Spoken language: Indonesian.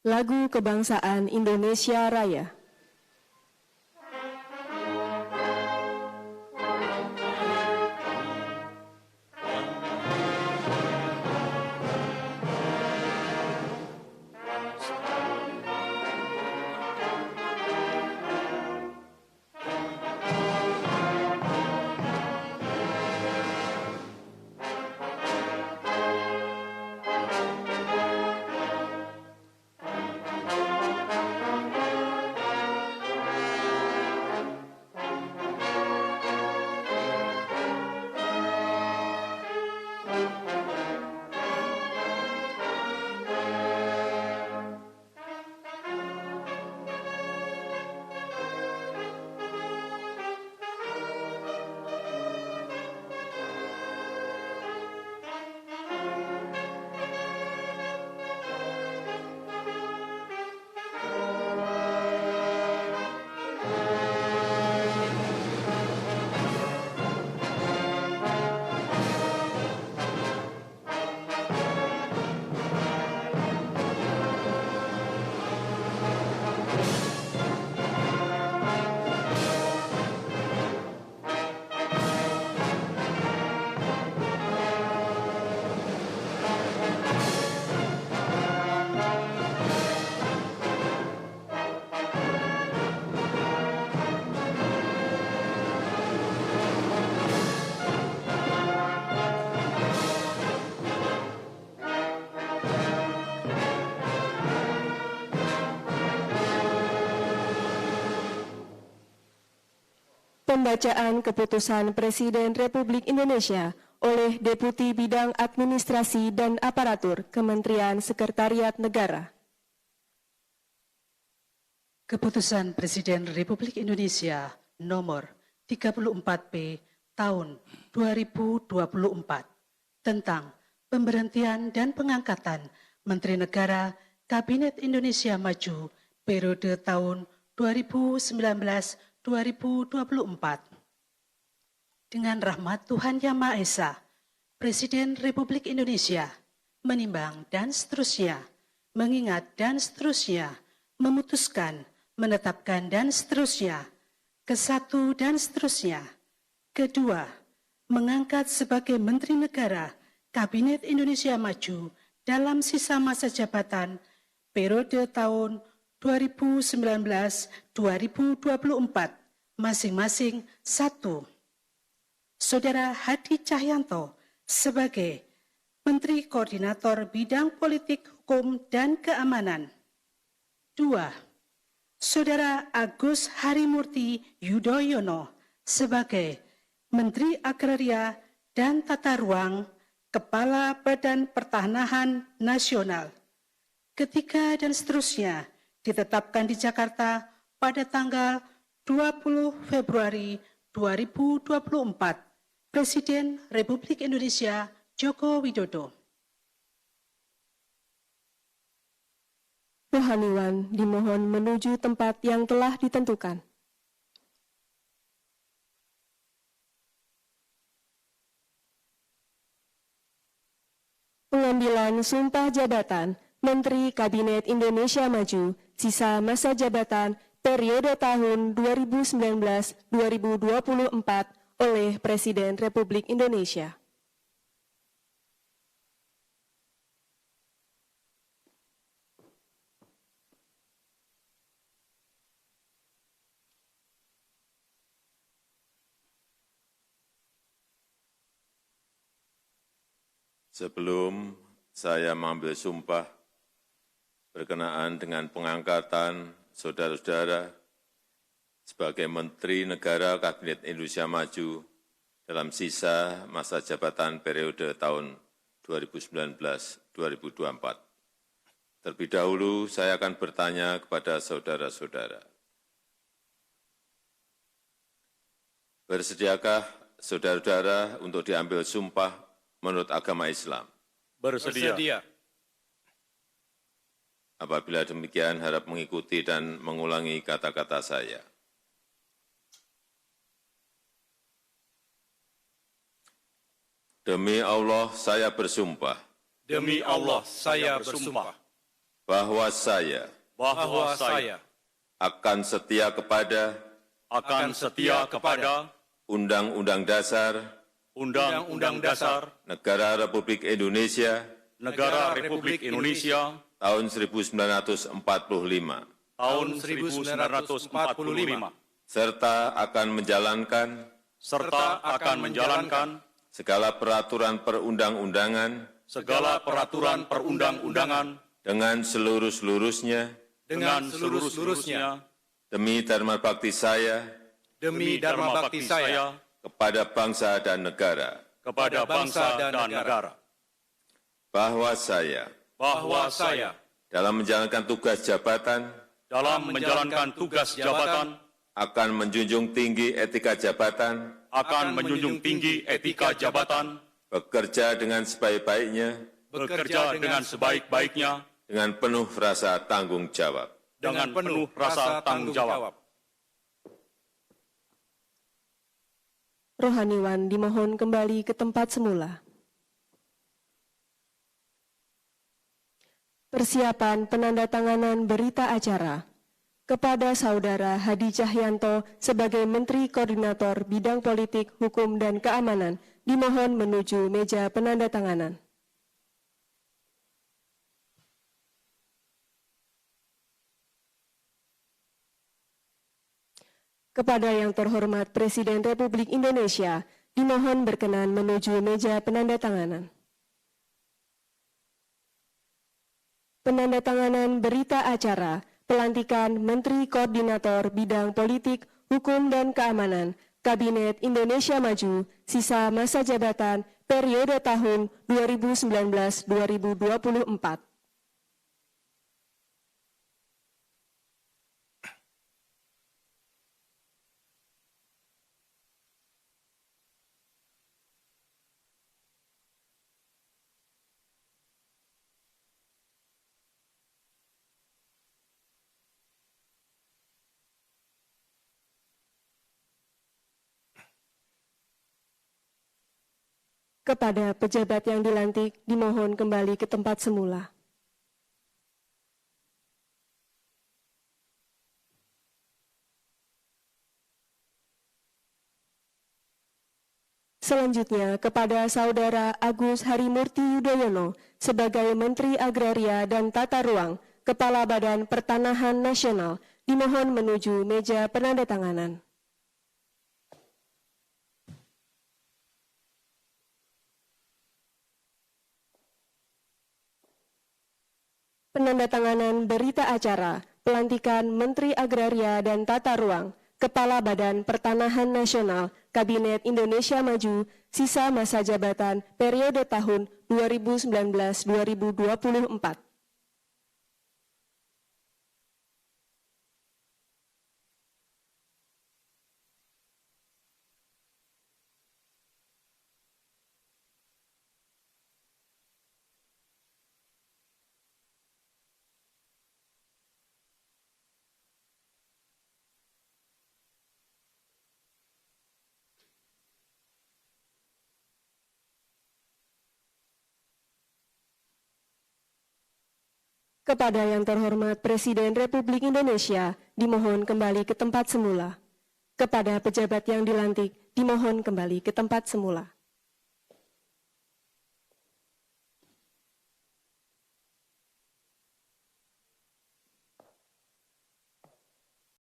Lagu Kebangsaan Indonesia Raya. Pembacaan Keputusan Presiden Republik Indonesia oleh Deputi Bidang Administrasi dan Aparatur Kementerian Sekretariat Negara. Keputusan Presiden Republik Indonesia nomor 34P tahun 2024 tentang pemberhentian dan pengangkatan Menteri Negara Kabinet Indonesia Maju periode tahun 2019-2024. Dengan rahmat Tuhan Yang Maha Esa, Presiden Republik Indonesia menimbang dan seterusnya, mengingat dan seterusnya, memutuskan, menetapkan dan seterusnya, kesatu dan seterusnya. Kedua, mengangkat sebagai Menteri Negara Kabinet Indonesia Maju dalam sisa masa jabatan periode tahun 2019-2024 masing-masing 1. Saudara Hadi Cahyanto sebagai Menteri Koordinator Bidang Politik, Hukum, dan Keamanan. 2. Saudara Agus Harimurti Yudhoyono sebagai Menteri Agraria dan Tata Ruang, Kepala Badan Pertanahan Nasional. Ketiga dan seterusnya ditetapkan di Jakarta pada tanggal 20 Februari 2024. Presiden Republik Indonesia Joko Widodo. Rohaniwan dimohon menuju tempat yang telah ditentukan. Pengambilan sumpah jabatan Menteri Kabinet Indonesia Maju sisa masa jabatan periode tahun 2019-2024 oleh Presiden Republik Indonesia. Sebelum saya mengambil sumpah berkenaan dengan pengangkatan saudara-saudara sebagai Menteri Negara Kabinet Indonesia Maju dalam sisa masa jabatan periode tahun 2019-2024. Terlebih dahulu saya akan bertanya kepada saudara-saudara. Bersediakah saudara-saudara untuk diambil sumpah menurut agama Islam? Bersedia. Apabila demikian, harap mengikuti dan mengulangi kata-kata saya. Demi Allah, saya bersumpah Demi Allah, saya bersumpah bahwa saya akan setia kepada Undang-Undang Dasar Negara Republik Indonesia tahun 1945 serta akan menjalankan segala peraturan perundang-undangan dengan seluruh-seluruhnya demi dharma bakti saya kepada bangsa dan negara, bahwa saya dalam menjalankan tugas jabatan akan menjunjung tinggi etika jabatan, bekerja dengan sebaik-baiknya, dengan penuh rasa tanggung jawab. Rohaniwan dimohon kembali ke tempat semula. Persiapan penandatanganan berita acara kepada Saudara Hadi Cahyanto sebagai Menteri Koordinator Bidang Politik, Hukum, dan Keamanan dimohon menuju meja penandatanganan. Kepada yang terhormat Presiden Republik Indonesia, dimohon berkenan menuju meja penandatanganan. Penandatanganan berita acara pelantikan Menteri Koordinator Bidang Politik, Hukum, dan Keamanan Kabinet Indonesia Maju sisa masa jabatan periode tahun 2019-2024. Kepada pejabat yang dilantik, dimohon kembali ke tempat semula. Selanjutnya, kepada Saudara Agus Harimurti Yudhoyono sebagai Menteri Agraria dan Tata Ruang, Kepala Badan Pertanahan Nasional, dimohon menuju meja penandatanganan. Penandatanganan berita acara pelantikan Menteri Agraria dan Tata Ruang, Kepala Badan Pertanahan Nasional, Kabinet Indonesia Maju, sisa masa jabatan periode tahun 2019-2024. Kepada yang terhormat Presiden Republik Indonesia, dimohon kembali ke tempat semula. Kepada pejabat yang dilantik, dimohon kembali ke tempat semula.